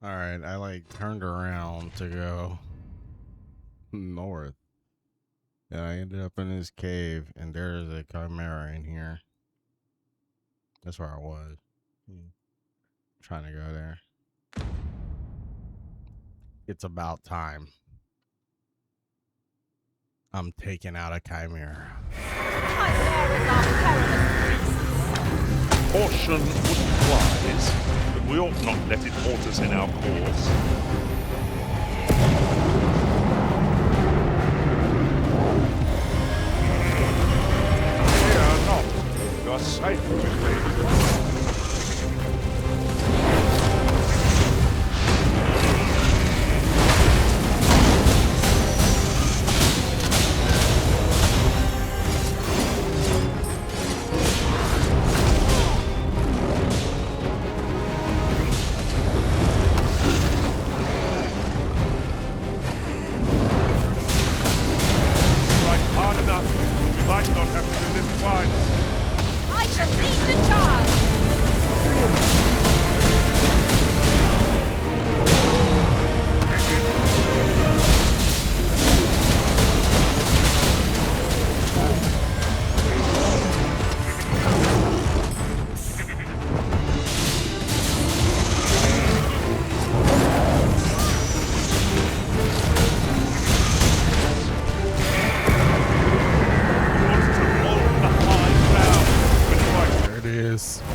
Alright, I like turned around to go north. And I ended up in this cave, and there's a chimera in here. That's where I was. Trying to go there. It's about time. I'm taking out a chimera. Caution would flies, but we ought not let it halt us in our course. Fear not, you are safe with me.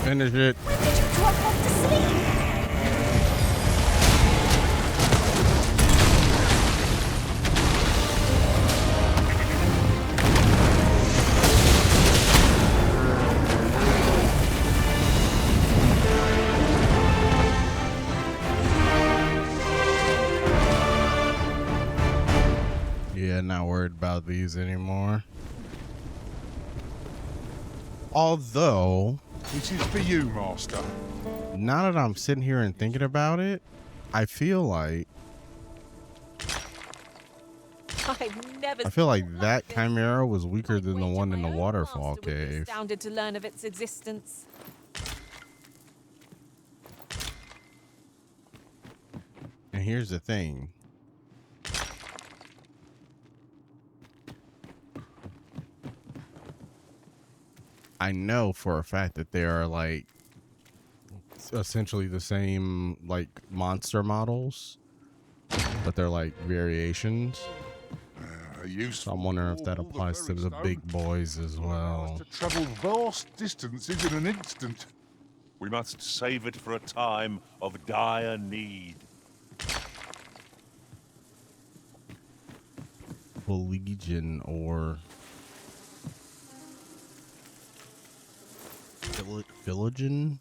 Finish it. When did you drop off to sleep? Yeah, not worried about these anymore. Although, this is for you, Master. now that I'm sitting here and thinking about it, I feel like that chimera was weaker than the one in the waterfall cave. Astounded to learn of its existence. And here's the thing. I know for a fact that they are like essentially the same like monster models, but they're like variations. So I'm wondering if that applies to the big boys as well. To travel vast distances in an instant. We must save it for a time of dire need. Legion or Philogin?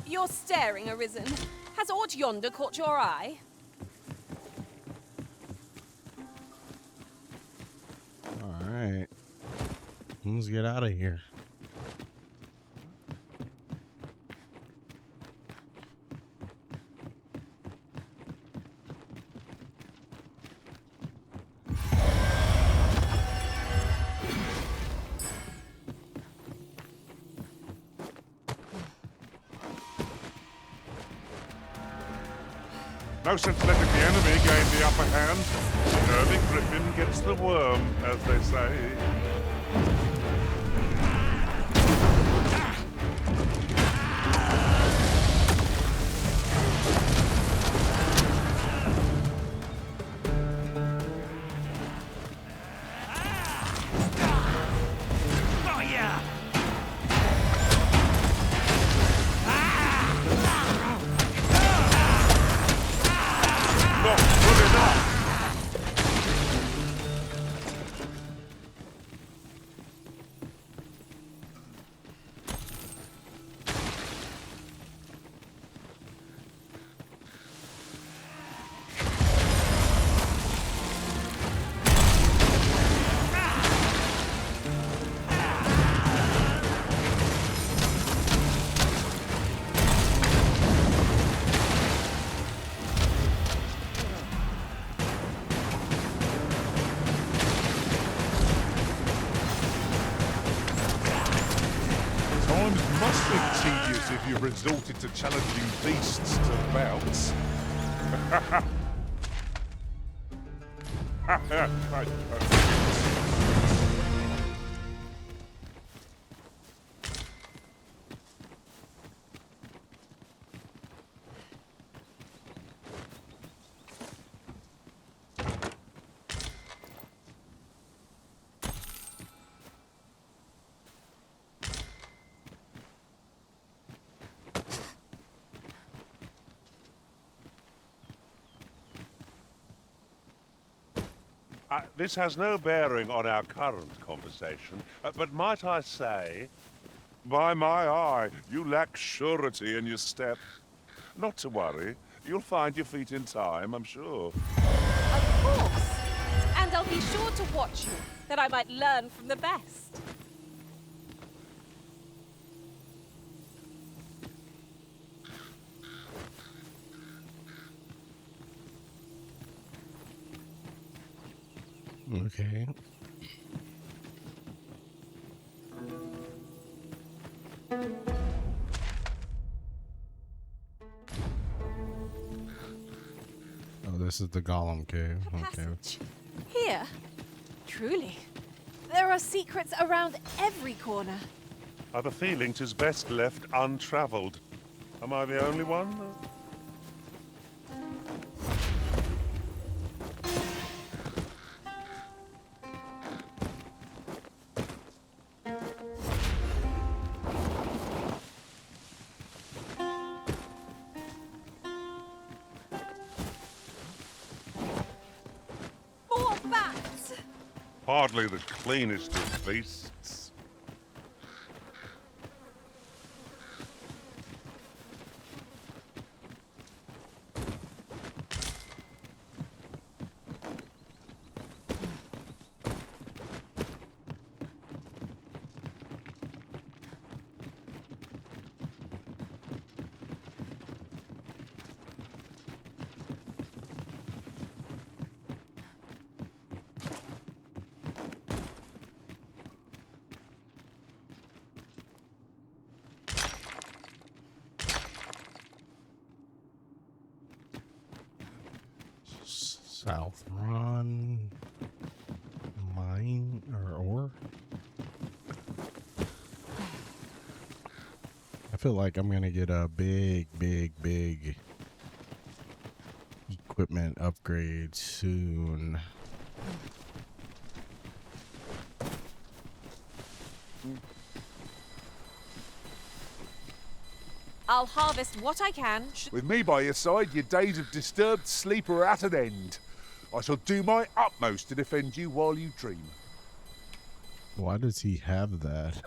You're staring, Arisen. Has aught yonder caught your eye? Alright. Let's get out of here. No sense letting the enemy gain the upper hand. The nervy griffin gets the worm, as they say. bit tedious if you resorted to challenging beasts to bouts. This has no bearing on our current conversation, but might I say, by my eye, you lack surety in your step. Not to worry, you'll find your feet in time, I'm sure. Of course. And I'll be sure to watch you, that I might learn from the best. Okay. Oh, this is the Golem Cave. A Okay. passage. Here. Truly. There are secrets around every corner. I've a feeling 'tis best left untravelled. Am I the only one? More bats! Hardly the cleanest of beasts. South Run. Mine or ore? I feel like I'm gonna get a big equipment upgrade soon. I'll harvest what I can. With me by your side, your days of disturbed sleep are at an end. I shall do my utmost to defend you while you dream. Why does he have that?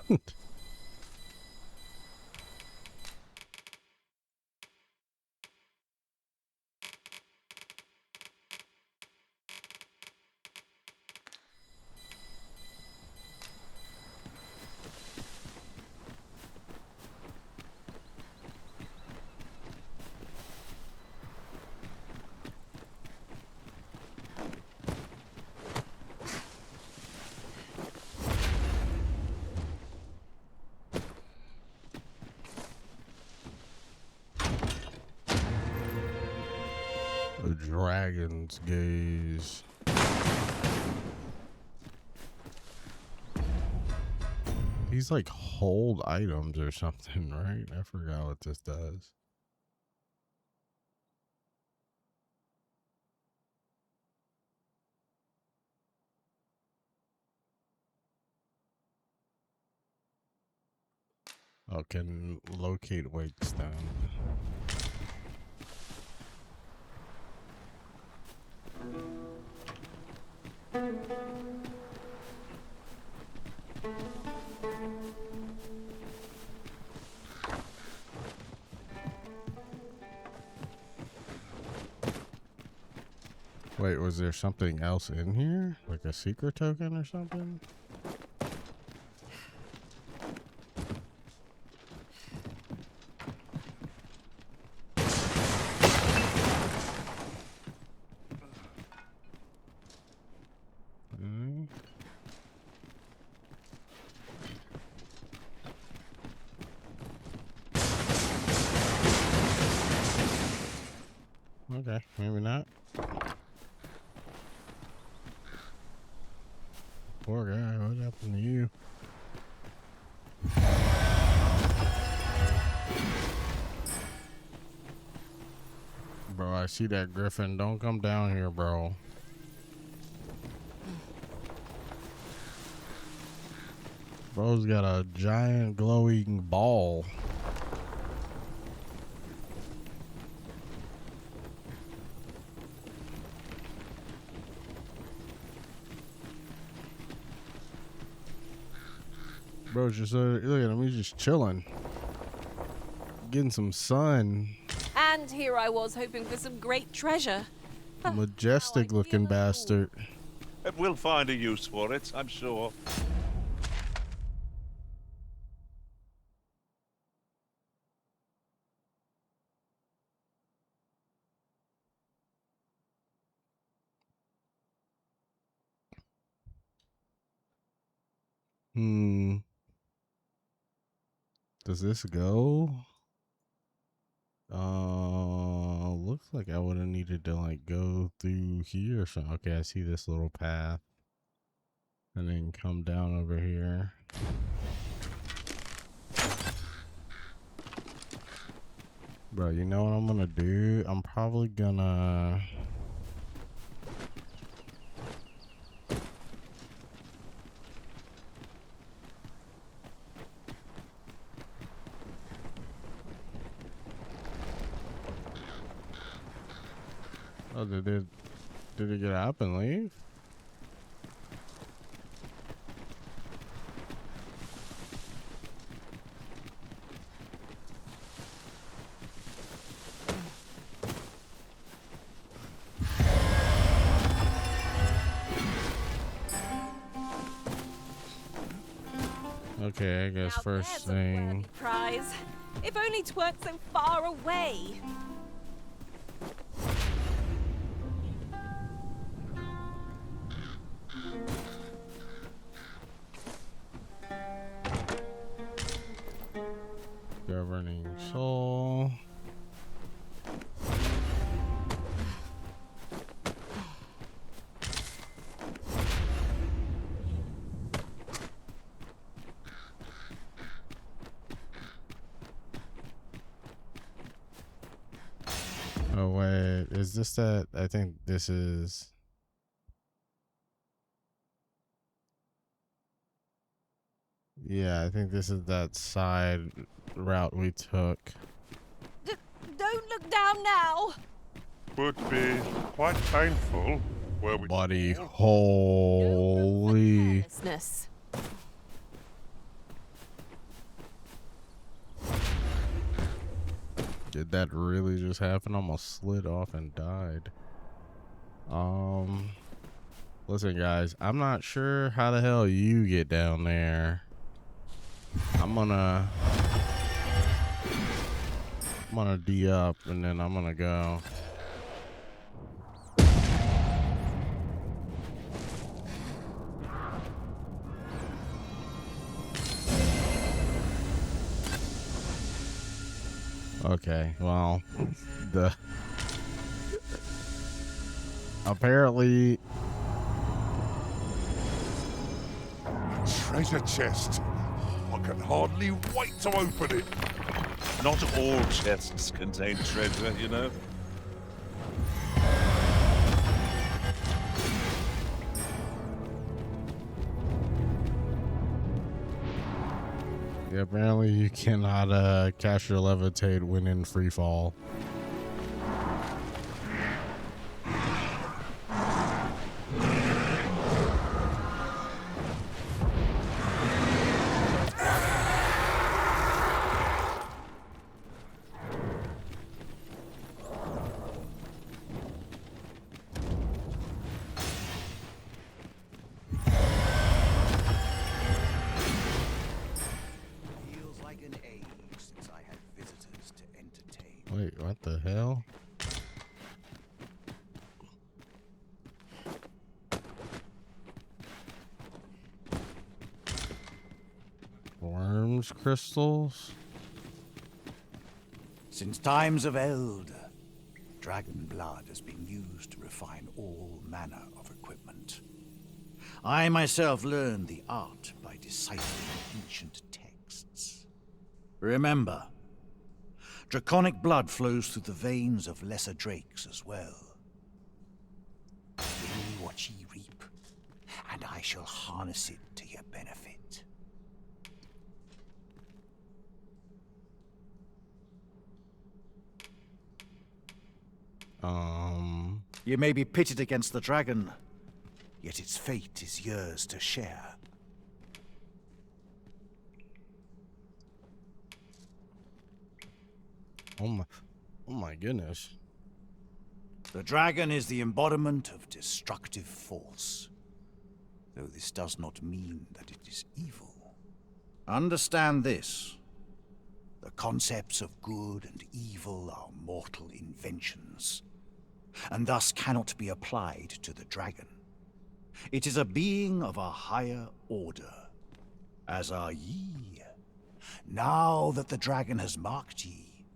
The dragon's gaze. These like hold items or something, right? I forgot what this does. Oh, can locate wake stone. Wait, was there something else in here? Like a secret token or something? Okay, maybe not. Poor guy, what happened to you? Bro, I see that griffin. Don't come down here, bro. Bro's got a giant glowing ball. Bro's just look at him. He's just chilling, getting some sun. And here I was hoping for some great treasure. Majestic looking bastard. We'll find a use for it, I'm sure. Does this go? Looks like I would have needed to like go through here or something. Okay, I see this little path. And then come down over here. Bro, you know what I'm gonna do? I'm probably gonna... Oh, did it get up and leave? Okay, I guess Now first there's a worthy thing. prize. If only 't weren't so far away. Governing soul. Oh wait, is this that? I think this is. Yeah, I think this is that side route we took. Don't look down now. Would be quite painful were we... Buddy, No room for holy. carelessness. Did that really just happen? Almost slid off and died. Listen guys, I'm not sure how the hell you get down there. I'm gonna D up and then I'm gonna go. Okay, well, apparently Treasure chest. I can hardly wait to open it. Not all chests contain treasure, you know. yeah, apparently you cannot cast your levitate when in free fall. Feels like an age since I had visitors to entertain. Wait, what the hell? Worms crystals? Since times of eld, Dragon blood has been used to refine all manner of equipment. I myself learned the art by deciphering ancient texts. Remember, draconic blood flows through the veins of lesser drakes as well. Give me what ye reap, and I shall harness it to your benefit. You may be pitted against the dragon, yet its fate is yours to share. Oh my goodness. The dragon is the embodiment of destructive force, though this does not mean that it is evil. Understand this. The concepts of good and evil are mortal inventions, and thus cannot be applied to the dragon. It is a being of a higher order, as are ye. Now that the dragon has marked ye,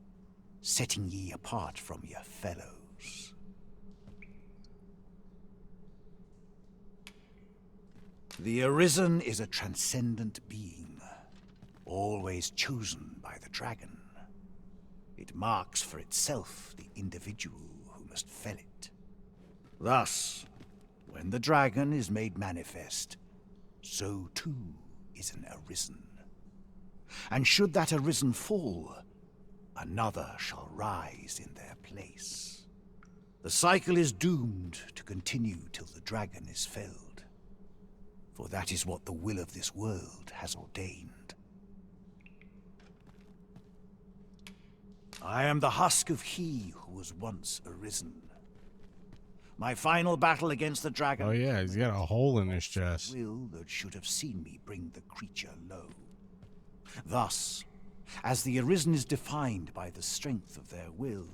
setting ye apart from your fellows. The Arisen is a transcendent being, always chosen by the dragon. It marks for itself the individual who must fell it. Thus, when the dragon is made manifest, so too is an Arisen. And should that Arisen fall, another shall rise in their place. The cycle is doomed to continue till the dragon is felled, for that is what the will of this world has ordained. I am the husk of he who was once Arisen. My final battle against the dragon. Oh yeah, he's got a hole in his chest. Will that should have seen me bring the creature low. Thus, as the Arisen is defined by the strength of their will,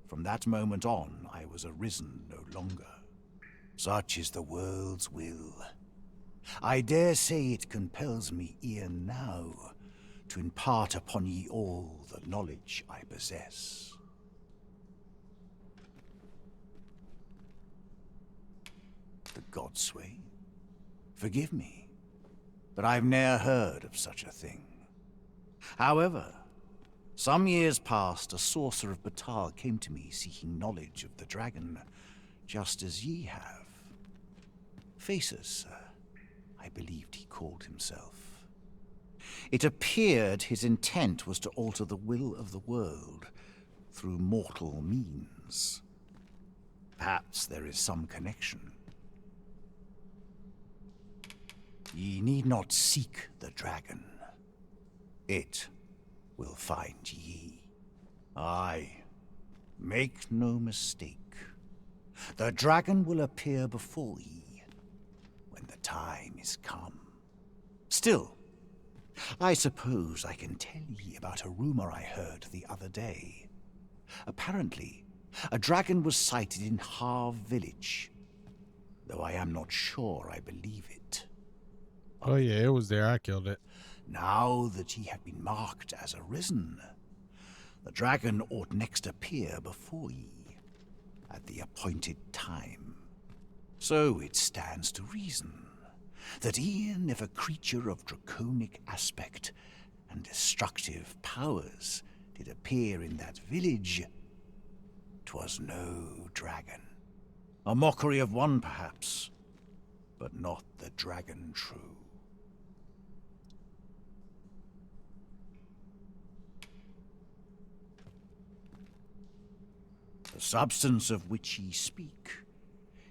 from that moment on I was Arisen no longer. Such is the world's will. I dare say it compels me e'en now to impart upon ye all the knowledge I possess. The Godsway? Forgive me, but I've ne'er heard of such a thing. However, some years past, a sorcerer of Batal came to me seeking knowledge of the dragon, just as ye have. Faces, I believed he called himself. It appeared his intent was to alter the will of the world through mortal means. Perhaps there is some connection. Ye need not seek the dragon. It will find ye. Aye, make no mistake. The dragon will appear before ye when the time is come. Still, I suppose I can tell ye about a rumor I heard the other day. Apparently, a dragon was sighted in Harv village, though I am not sure I believe it. Oh yeah, it was there. I killed it. Now that ye have been marked as Arisen, the dragon ought next appear before ye at the appointed time. So it stands to reason that e'en if a creature of draconic aspect and destructive powers did appear in that village, 'twas no dragon. A mockery of one, perhaps, but not the dragon true. The substance of which ye speak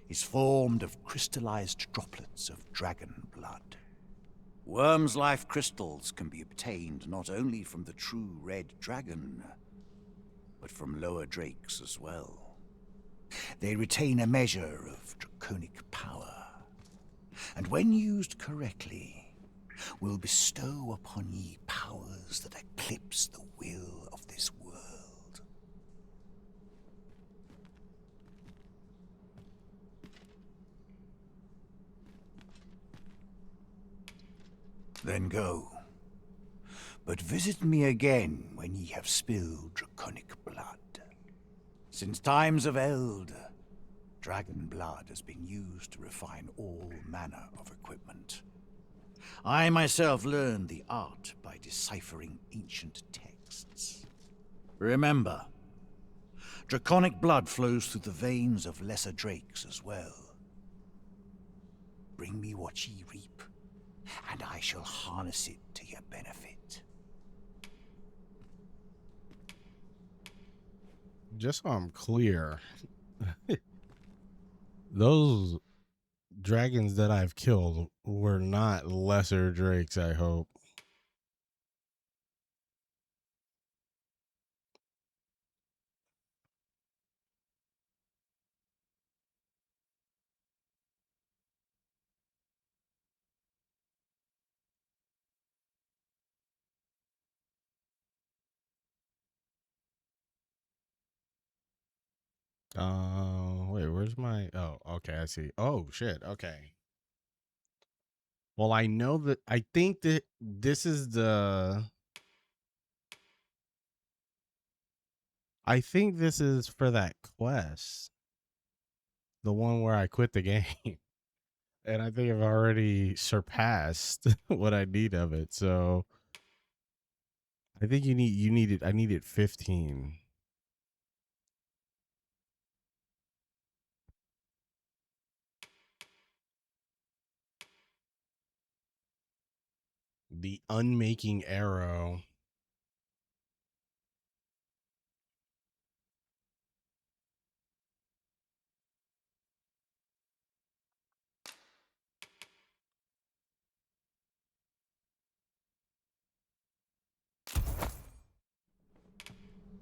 is formed of crystallized droplets of dragon blood. Worm's life crystals can be obtained not only from the true red dragon, but from lower drakes as well. They retain a measure of draconic power, and when used correctly, will bestow upon ye powers that eclipse the will of this world. Then go. But visit me again when ye have spilled draconic blood. Since times of eld, dragon blood has been used to refine all manner of equipment. I myself learned the art by deciphering ancient texts. Remember, draconic blood flows through the veins of lesser drakes as well. Bring me what ye reap, and I shall harness it to your benefit. Just so I'm clear, those dragons that I've killed were not lesser drakes, I hope. Wait, where's my, oh, okay, I see. Oh, shit, okay. Well, I know that, I think that this is the, I think this is for that quest. The one where I quit the game. And I think I've already surpassed what I need of it. So I think you needed, I needed 15. The unmaking arrow.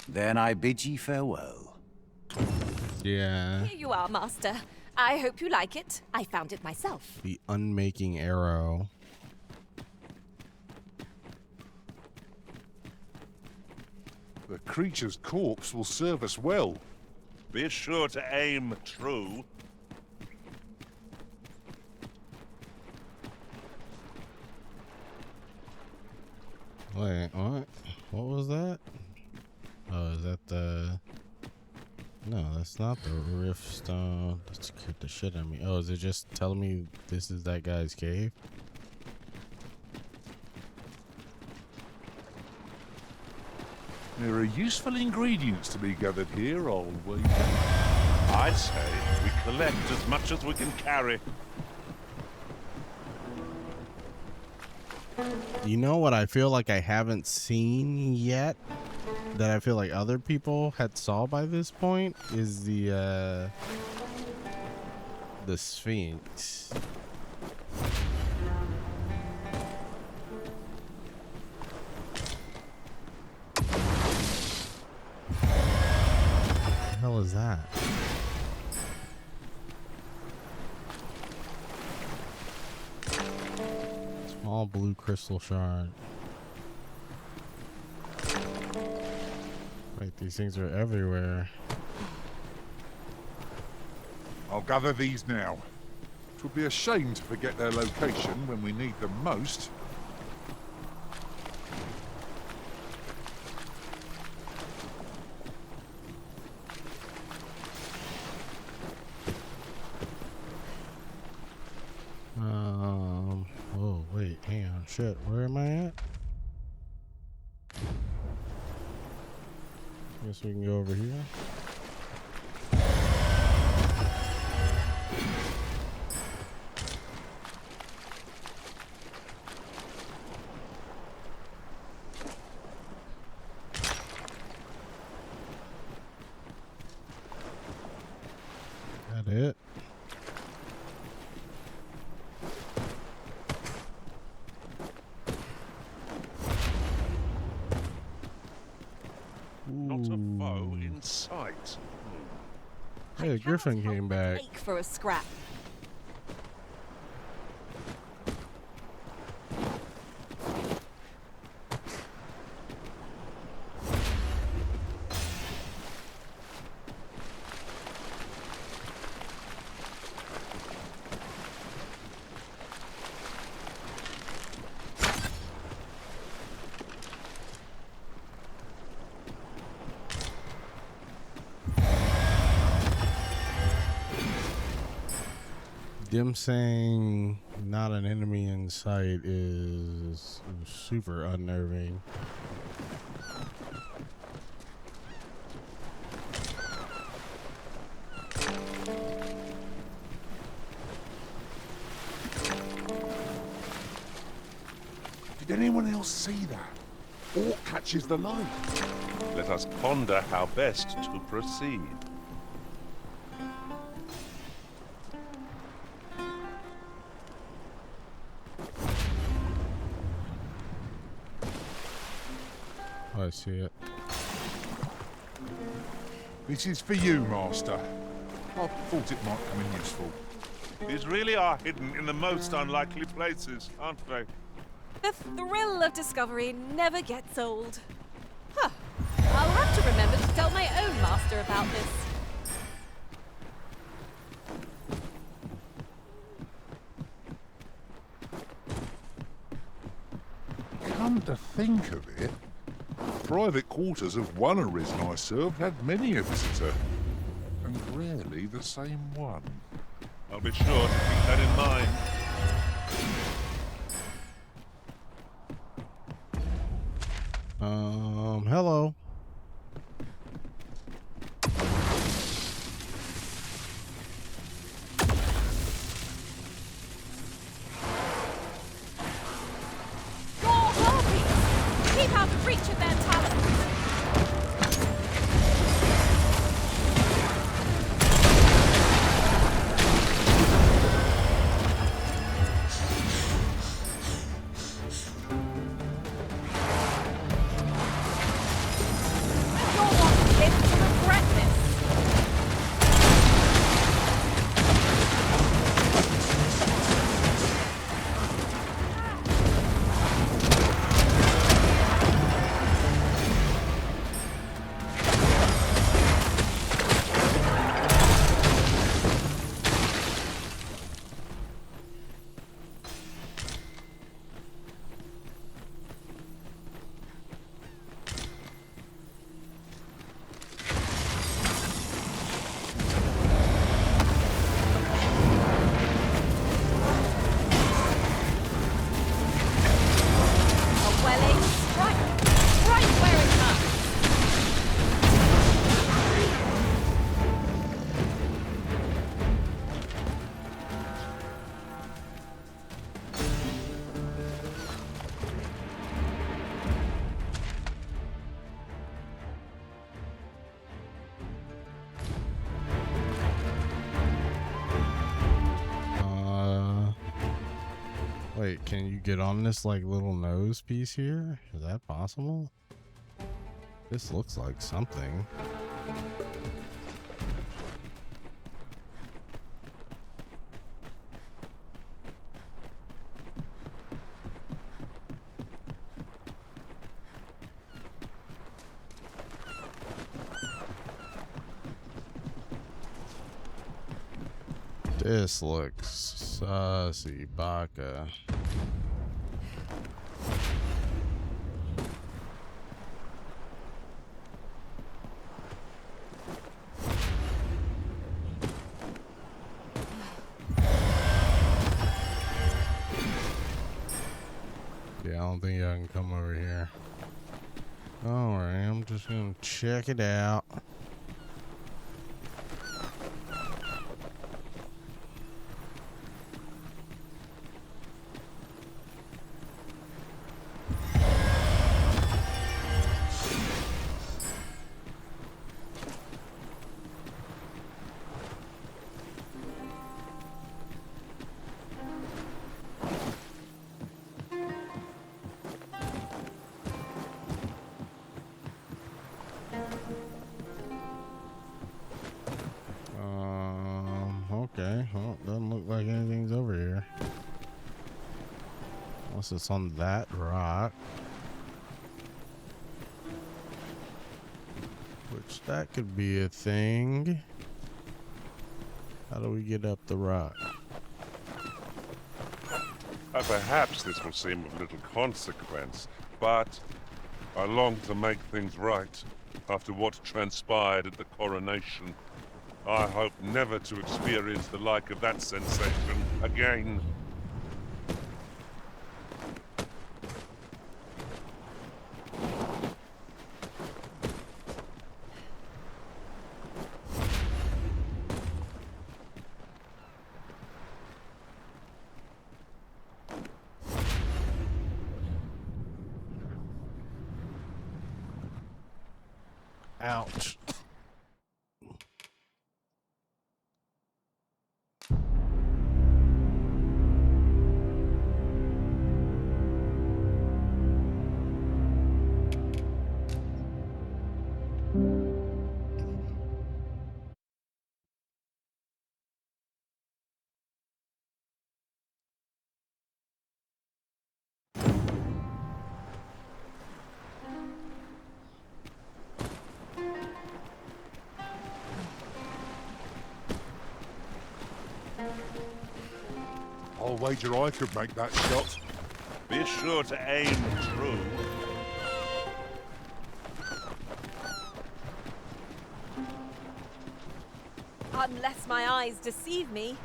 Then I bid ye farewell. Yeah. Here you are, Master. I hope you like it. I found it myself. The unmaking arrow. The creature's corpse will serve us well. Be sure to aim true. Wait, what? What was that? Oh, is that the... No, that's not the rift stone. That scared the shit out of me. Oh, is it just telling me this is that guy's cave? There are useful ingredients to be gathered here, old wager. I'd say we collect as much as we can carry. You know what I feel like I haven't seen yet? That I feel like other people had saw by this point is the Sphinx. What the hell is that? Small blue crystal shard. Wait, these things are everywhere. I'll gather these now. It would be a shame to forget their location when we need them most. Oh, wait, hang on. Shit, where am I at? Guess we can go over here. That it? Not a foe in sight. Hey, the Griffin came back. Ache for a scrap. Them saying not an enemy in sight is super unnerving. Did anyone else see that? Orc catches the light. Let us ponder how best to proceed. I see it. This is for you, Master. I thought it might come in useful. These really are hidden in the most unlikely places, aren't they? The thrill of discovery never gets old. Huh. I'll have to remember to tell my own master about this. Come to think of it, private quarters of one arisen I served had many a visitor, and rarely the same one. I'll be sure to keep that in mind. Hello. Your harpies! Keep out of reach of their talons! You're one kid to regret this! A well-aimed strike, right where it hurts. Wait, can you get on this like little nose piece here? Is that possible? This looks like something. This looks sussy baka. Yeah, I don't think I can come over here. Alright, I'm just gonna check it out. Okay, well, doesn't look like anything's over here. Unless it's on that rock. Which that could be a thing. How do we get up the rock? Perhaps this will seem of little consequence, but I long to make things right after what transpired at the coronation. I hope never to experience the like of that sensation again. Ouch. I'll wager I could make that shot. Be sure to aim true. Unless my eyes deceive me,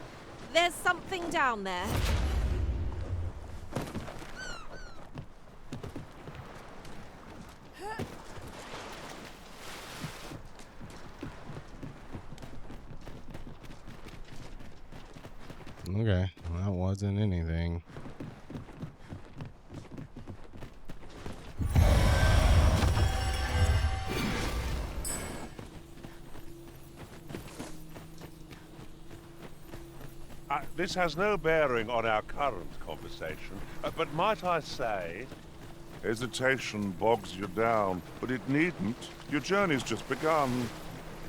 there's something down there. Okay, well, that wasn't anything. This has no bearing on our current conversation, but might I say, hesitation bogs you down, but it needn't. Your journey's just begun.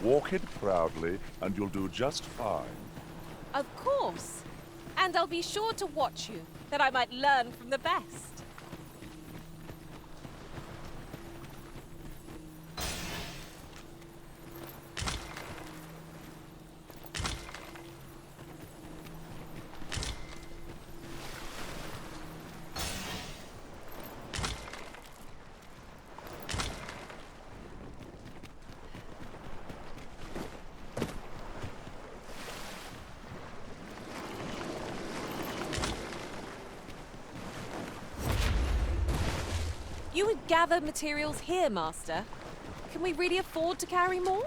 Walk it proudly, and you'll do just fine. Of course. And I'll be sure to watch you, that I might learn from the best. You would gather materials here, Master. Can we really afford to carry more?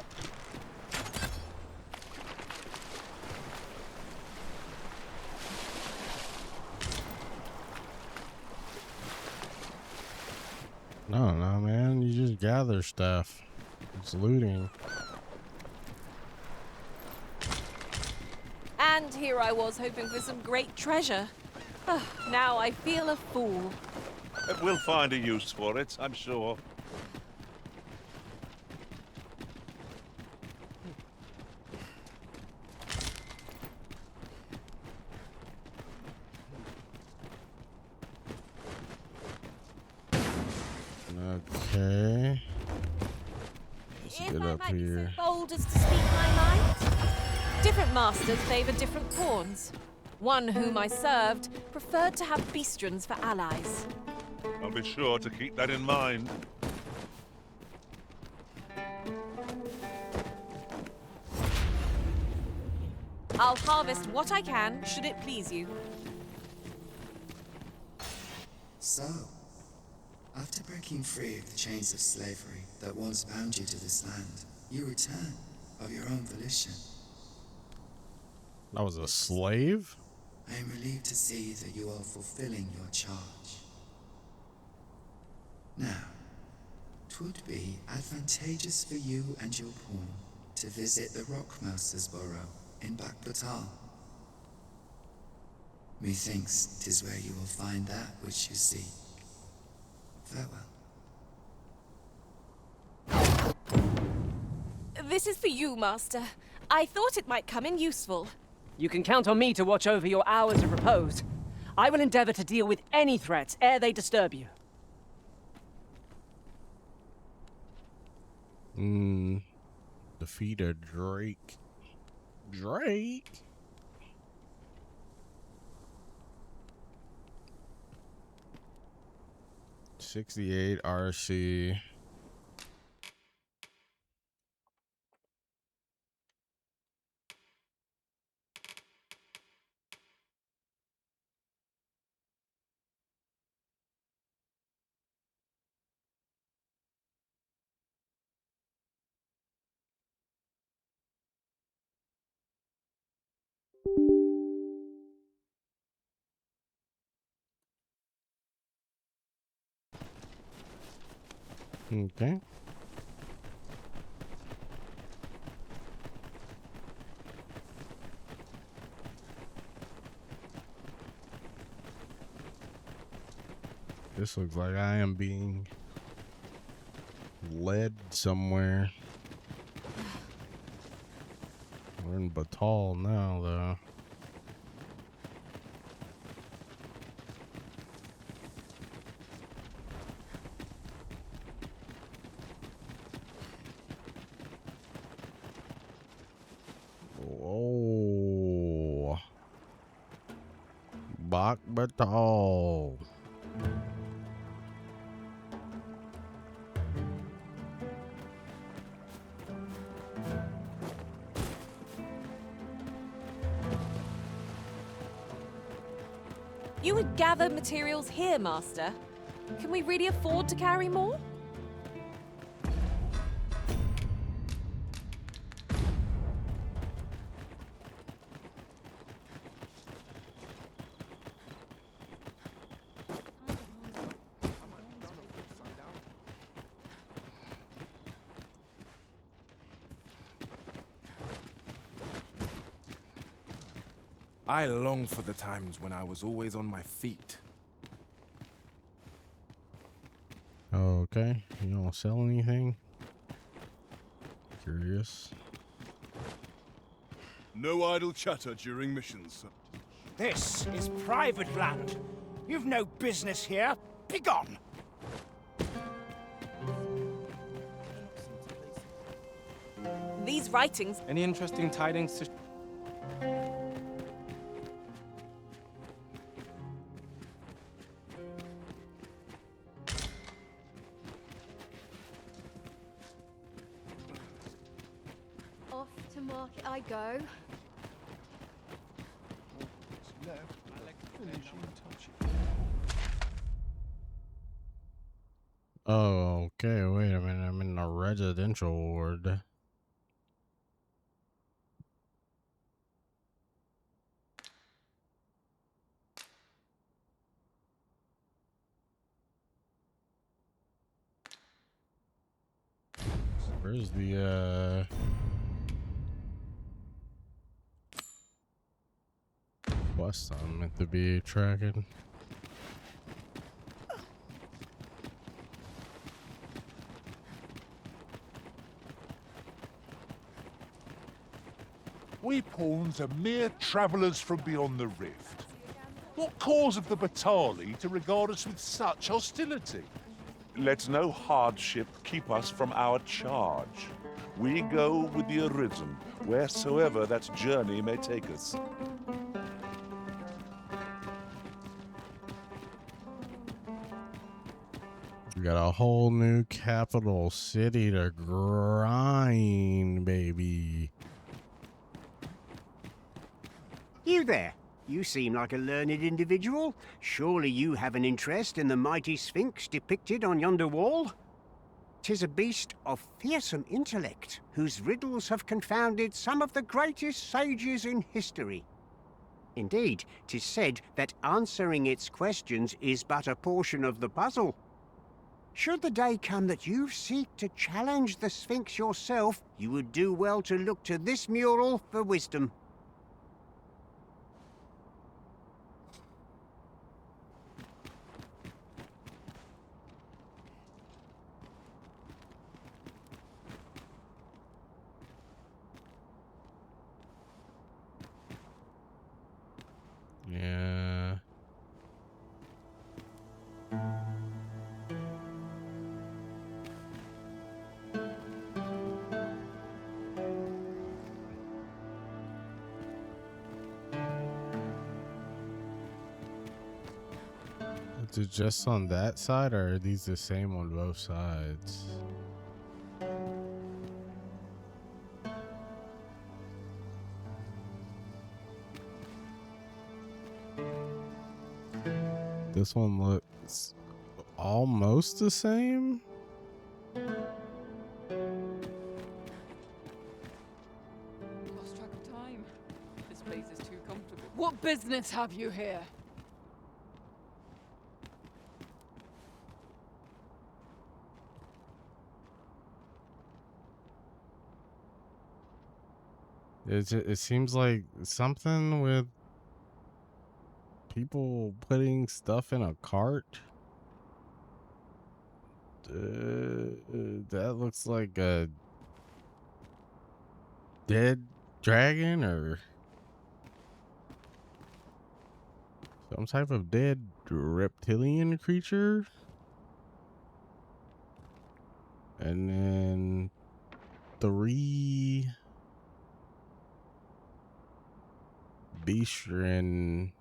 No, no, man. You just gather stuff. It's looting. And here I was hoping for some great treasure. Now I feel a fool. We'll find a use for it, I'm sure. Okay. Let's If get I up might be so here. bold as to speak my mind. Different masters favor different pawns. One whom I served preferred to have beastrons for allies. I'll be sure to keep that in mind. I'll harvest what I can, should it please you. So, after breaking free of the chains of slavery that once bound you to this land, you return of your own volition. That was a slave? I am relieved to see that you are fulfilling your charge. Now, 'twould be advantageous for you and your pawn to visit the Rockmouser's burrow in Bakbatal. Methinks 'tis where you will find that which you seek. Farewell. This is for you, Master. I thought it might come in useful. You can count on me to watch over your hours of repose. I will endeavor to deal with any threats ere they disturb you. Defeat a Drake. Drake? $68 RC. Okay. This looks like I am being led somewhere. We're in Batal now, though. Whoa. Bak Batal. You would gather materials here, Master. Can we really afford to carry more? I long for the times when I was always on my feet. Okay. You don't sell anything? Curious. No idle chatter during missions. This is private land. You've no business here. Begone! These writings. Any interesting tidings to... Off to market I go. Oh, okay. Wait a minute. I'm in a residential ward. Where's the quest I'm meant to be tracking? We pawns are mere travellers from beyond the rift. What cause of the Batali to regard us with such hostility? Let no hardship keep us from our charge. We go with the Arisen, wheresoever that journey may take us. We got a whole new capital city to grind, baby. You there. You seem like a learned individual. Surely you have an interest in the mighty Sphinx depicted on yonder wall? 'Tis a beast of fearsome intellect, whose riddles have confounded some of the greatest sages in history. Indeed, 'tis said that answering its questions is but a portion of the puzzle. Should the day come that you seek to challenge the Sphinx yourself, you would do well to look to this mural for wisdom. Yeah. Is it just on that side, or are these the same on both sides? This one looks almost the same. Lost track of time. This place is too comfortable. What business have you here? It seems like something with people putting stuff in a cart. That looks like a dead dragon or some type of dead reptilian creature. And then 3 Beastren.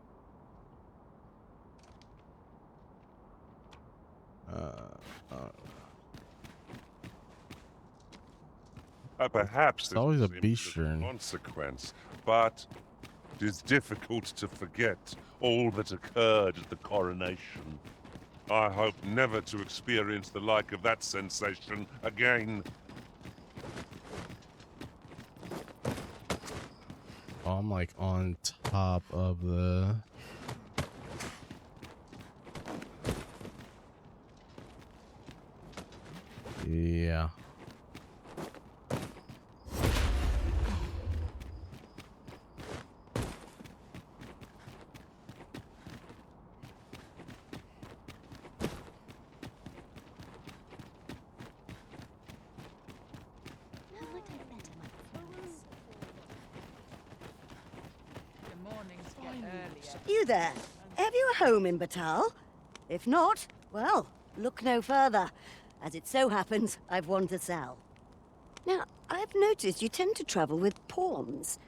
Perhaps It's this always a seems Beastren. consequence, but it is difficult to forget all that occurred at the coronation. I hope never to experience the like of that sensation again. Oh, I'm like on top of the. Yeah. The mornings get earlier. You there? Have you a home in Batal? If not, well, look no further. As it so happens, I've one to sell. Now, I've noticed you tend to travel with pawns.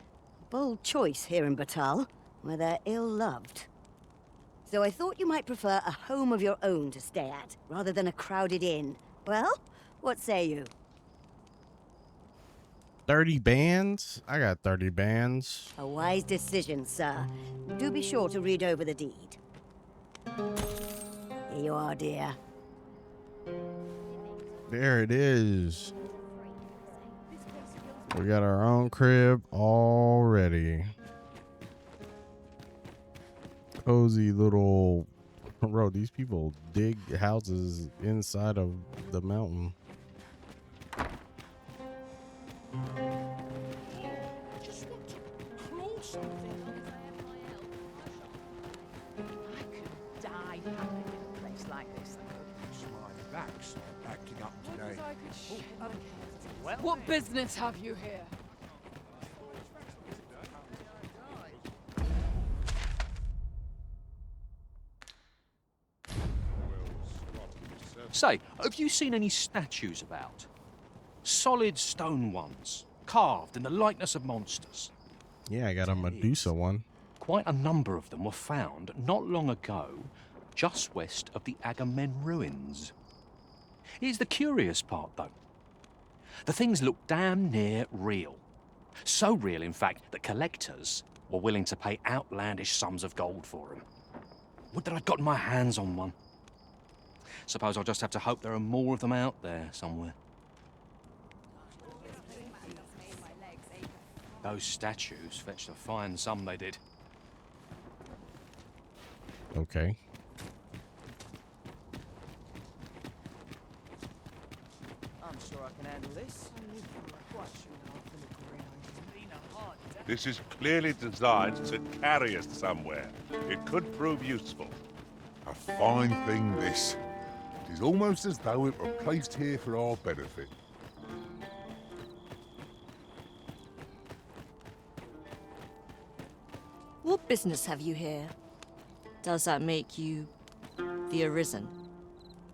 Bold choice here in Batal, where they're ill-loved. So I thought you might prefer a home of your own to stay at, rather than a crowded inn. Well, what say you? 30 bands? I got 30 bands. A wise decision, sir. Do be sure to read over the deed. Here you are, dear. There it is. We got our own crib already. Cozy little. Bro, these people dig houses inside of the mountain. Just want to claw something. I could die happy in a place like this. My back's acting up today. What business have you here? Say, have you seen any statues about? Solid stone ones, carved in the likeness of monsters. Yeah, I got a Medusa one. Quite a number of them were found not long ago, just west of the Agamemnon ruins. Here's the curious part, though. The things look damn near real. So real, in fact, that collectors were willing to pay outlandish sums of gold for them. Would that I'd gotten my hands on one. Suppose I'll just have to hope there are more of them out there somewhere. Those statues fetched a fine sum, they did. Okay. I'm sure I can handle this. This is clearly designed to carry us somewhere. It could prove useful. A fine thing, this. It is almost as though it were placed here for our benefit. What business have you here? Does that make you the Arisen?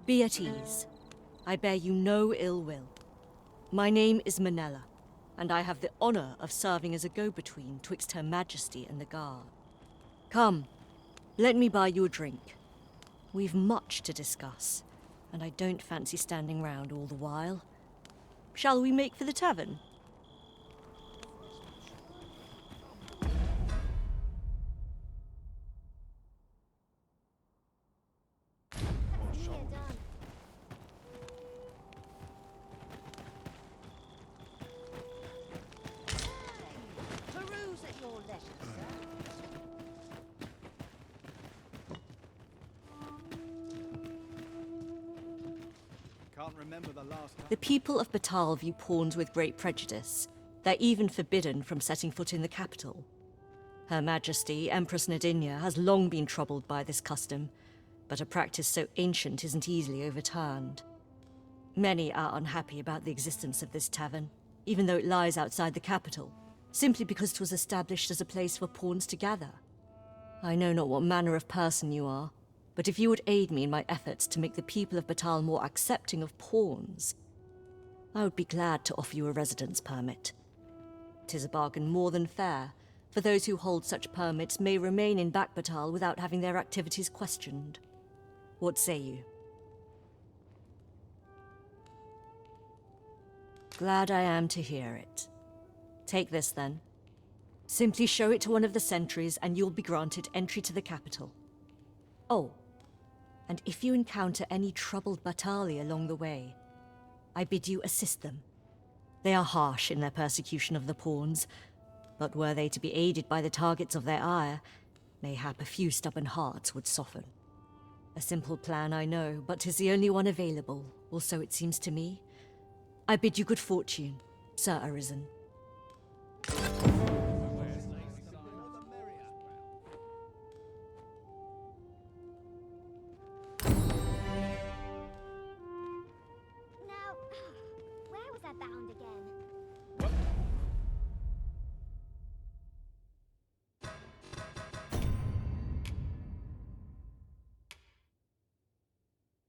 Be at ease. I bear you no ill will. My name is Manella, and I have the honor of serving as a go-between twixt Her Majesty and the guard. Come, let me buy you a drink. We've much to discuss, and I don't fancy standing round all the while. Shall we make for the tavern? Peruse at your leisure, Can't remember the last time. The people of Batal view pawns with great prejudice. They're even forbidden from setting foot in the capital. Her Majesty, Empress Nadinia, has long been troubled by this custom, but a practice so ancient isn't easily overturned. Many are unhappy about the existence of this tavern, even though it lies outside the capital, simply because it was established as a place for pawns to gather. I know not what manner of person you are, but if you would aid me in my efforts to make the people of Batal more accepting of pawns, I would be glad to offer you a residence permit. 'Tis a bargain more than fair, for those who hold such permits may remain in Batal without having their activities questioned. What say you? Glad I am to hear it. Take this, then. Simply show it to one of the sentries, and you'll be granted entry to the capital. Oh, and if you encounter any troubled Batali along the way, I bid you assist them. They are harsh in their persecution of the pawns, but were they to be aided by the targets of their ire, mayhap a few stubborn hearts would soften. A simple plan, I know, but 'tis the only one available, or so it seems to me. I bid you good fortune, Sir Arisen.